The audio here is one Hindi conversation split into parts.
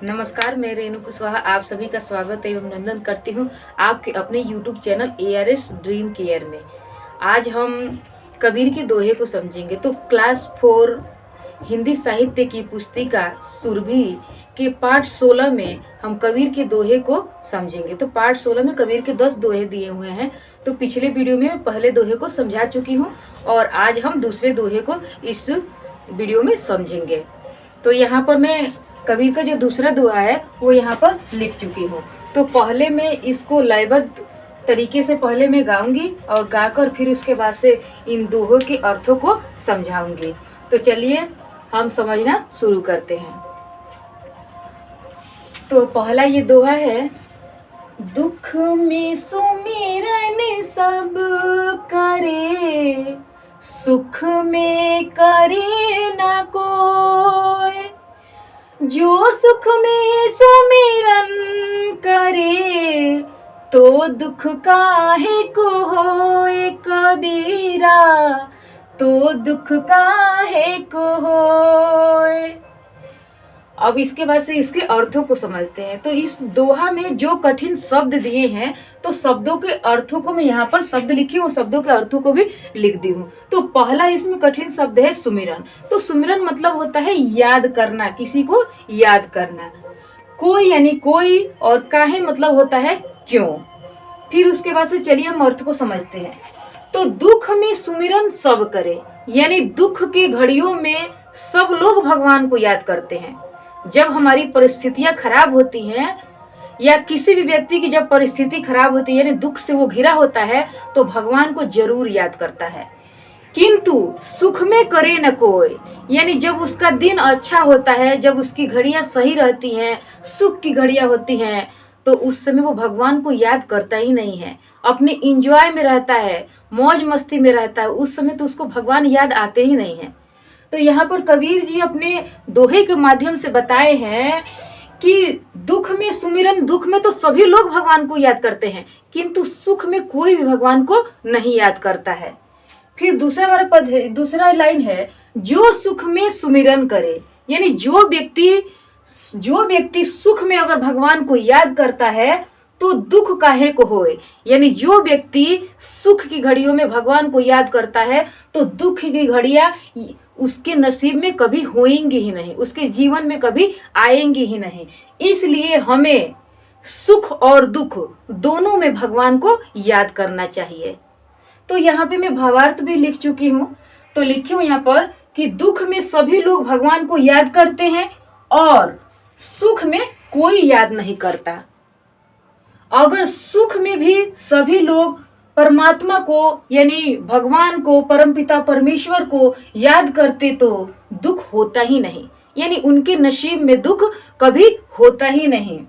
नमस्कार, मैं रेणु कुशवाहा आप सभी का स्वागत एवं अभिनंदन करती हूँ आपके अपने YouTube channel ARS dream care में। आज हम कबीर के दोहे को समझेंगे। तो क्लास 4 हिंदी साहित्य की पुस्तिका सुरभि के पाठ 16 में हम कबीर के दोहे को समझेंगे। तो पाठ 16 में कबीर के 10 दोहे दिए हुए हैं। तो पिछले वीडियो में मैं पहले दोहे को समझा चुकी हूँ और आज हम दूसरे दोहे को इस वीडियो में समझेंगे। तो यहाँ पर मैं कबीर का जो दूसरा दोहा है वो यहाँ पर लिख चुकी हूँ। तो पहले मैं इसको लयबद्ध तरीके से पहले मैं गाऊंगी और गाकर फिर उसके बाद से इन दोहों के अर्थों को समझाऊंगी। तो चलिए हम समझना शुरू करते हैं। तो पहला ये दोहा है, दुख में सुमिरन सब करे, सुख में करे न कोई। जो सुख में सुमिरन करे, तो दुख काहे को होए कबीरा, तो दुख काहे को होए। अब इसके बाद से इसके अर्थों को समझते हैं। तो इस दोहा में जो कठिन शब्द दिए हैं, तो शब्दों के अर्थों को मैं यहाँ पर शब्द लिखी हूँ, शब्दों के अर्थों को भी लिख दी हूँ। तो पहला इसमें कठिन शब्द है सुमिरन। तो सुमिरन मतलब होता है याद करना, किसी को याद करना। कोई यानी कोई, और काहे मतलब होता है क्यों। फिर उसके बाद से चलिए हम अर्थ को समझते हैं। तो दुख में सुमिरन सब करे, यानी दुख की घड़ियों में सब लोग भगवान को याद करते हैं। जब हमारी परिस्थितियां खराब होती हैं या किसी भी व्यक्ति की जब परिस्थिति खराब होती है, यानी दुख से वो घिरा होता है, तो भगवान को जरूर याद करता है। किंतु सुख में करे न कोई, यानी जब उसका दिन अच्छा होता है, जब उसकी घड़ियां सही रहती हैं, सुख की घड़ियां होती हैं, तो उस समय वो भगवान को याद करता ही नहीं है। अपने इंजॉय में रहता है, मौज मस्ती में रहता है, उस समय तो उसको भगवान याद आते ही नहीं है। तो यहाँ पर कबीर जी अपने दोहे के माध्यम से बताए हैं कि दुख में सुमिरन, दुख में तो सभी लोग भगवान को याद करते हैं, किंतु सुख में कोई भी भगवान को नहीं याद करता है। फिर दूसरा हमारा पद है, दूसरा लाइन है, जो सुख में सुमिरन करे, यानी जो व्यक्ति सुख में अगर भगवान को याद करता है, तो दुख काहे को होए। यानी जो व्यक्ति सुख की घड़ियों में भगवान को याद करता है, तो दुख की घड़ियां उसके नसीब में कभी होएंगी ही नहीं, उसके जीवन में कभी आएंगी ही नहीं। इसलिए हमें सुख और दुख दोनों में भगवान को याद करना चाहिए। तो यहाँ पे मैं भावार्थ भी लिख चुकी हूँ। तो लिखी हूँ यहाँ पर कि दुख में सभी लोग भगवान को याद करते हैं और सुख में कोई याद नहीं करता। अगर सुख में भी सभी लोग परमात्मा को यानी भगवान को, परमपिता परमेश्वर को याद करते, तो दुख होता ही नहीं, यानी उनके नसीब में दुख कभी होता ही नहीं।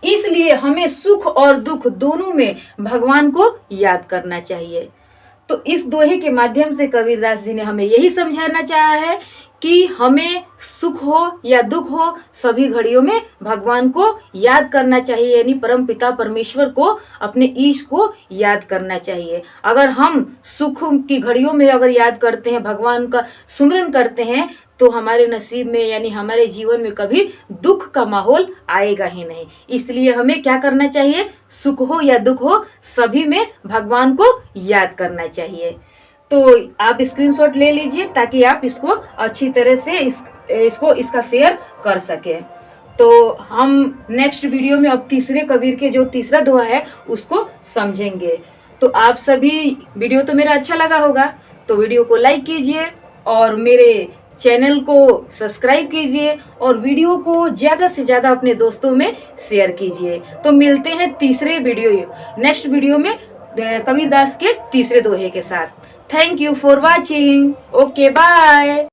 इसलिए हमें सुख और दुख दोनों में भगवान को याद करना चाहिए। तो इस दोहे के माध्यम से कबीरदास जी ने हमें यही समझाना चाहा है कि हमें सुख हो या दुख हो, सभी घड़ियों में भगवान को याद करना चाहिए, यानी परम पिता परमेश्वर को, अपने ईश को याद करना चाहिए। अगर हम सुख की घड़ियों में अगर याद करते हैं, भगवान का सुमिरन करते हैं, तो हमारे नसीब में यानी हमारे जीवन में कभी दुख का माहौल आएगा ही नहीं। इसलिए हमें क्या करना चाहिए, सुख हो या दुख हो, सभी में भगवान को याद करना चाहिए। तो आप स्क्रीनशॉट ले लीजिए ताकि आप इसको अच्छी तरह से इसका फेयर कर सके। तो हम नेक्स्ट वीडियो में अब तीसरे कबीर के जो तीसरा दोहा है उसको समझेंगे। तो आप सभी, वीडियो तो मेरा अच्छा लगा होगा तो वीडियो को लाइक कीजिए और मेरे चैनल को सब्सक्राइब कीजिए और वीडियो को ज़्यादा से ज़्यादा अपने दोस्तों में शेयर कीजिए। तो मिलते हैं तीसरे वीडियो, नेक्स्ट वीडियो में कबीरदास के तीसरे दोहे के साथ। Thank you for watching. Okay, bye.